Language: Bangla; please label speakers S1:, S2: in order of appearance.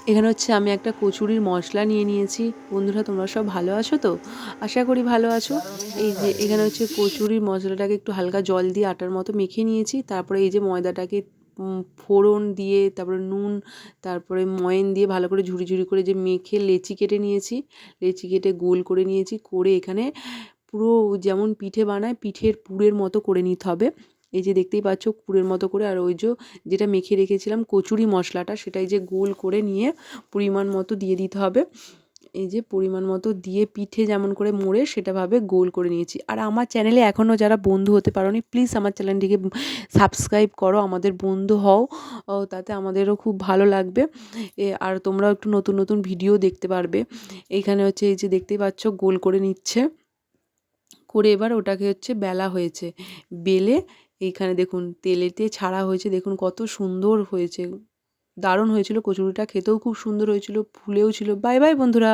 S1: এখানে হচ্ছে আমি একটা কচুরির মশলা নিয়ে নিয়েছি। বন্ধুরা তোমরা সব ভালো আছো তো? আশা করি ভালো আছো। এই যে এখানে হচ্ছে কচুরির মশলাটাকে একটু হালকা জল দিয়ে আটার মতো মেখে নিয়েছি। তারপরে এই যে ময়দাটাকে ফোড়ন দিয়ে, তারপরে নুন, তারপরে ময়ান দিয়ে ভালো করে ঝুরি ঝুরি করে যে মেখে লেচি কেটে নিয়েছি। লেচি কেটে গোল করে নিয়েছি। করে এখানে পুরো যেমন পিঠে বানায় পিঠের পুরের মতো করে নিতে হবে। এই যে দেখতেই পাচ্ছ পুরের মতো করে। আর ওই যেটা মেখে রেখেছিলাম কচুরি মশলাটা, সেটাই যে গোল করে নিয়ে পরিমাণ মতো দিয়ে দিতে হবে। এই যে পরিমাণ মতো দিয়ে পিঠে যেমন করে মোড়ে সেটাভাবে গোল করে নিয়েছি। আর আমার চ্যানেলে এখনও যারা বন্ধু হতে পারোনি, প্লিজ আমার চ্যানেলটিকে সাবস্ক্রাইব করো, আমাদের বন্ধু হও। তাতে আমাদেরও খুব ভালো লাগবে। আর তোমরাও একটু নতুন নতুন ভিডিও দেখতে পারবে। এইখানে হচ্ছে এই যে দেখতেই পাচ্ছ গোল করে নিচ্ছে। করে এবার ওটাকে হচ্ছে বেলা হয়েছে। বেলে এইখানে দেখুন তেলেতে ছাড়া হয়েছে, দেখুন কত সুন্দর হয়েছে। দারুণ হয়েছিল কচুরিটা, খেতেও খুব সুন্দর হয়েছিল, ফুলেও ছিল। বাই বাই বন্ধুরা।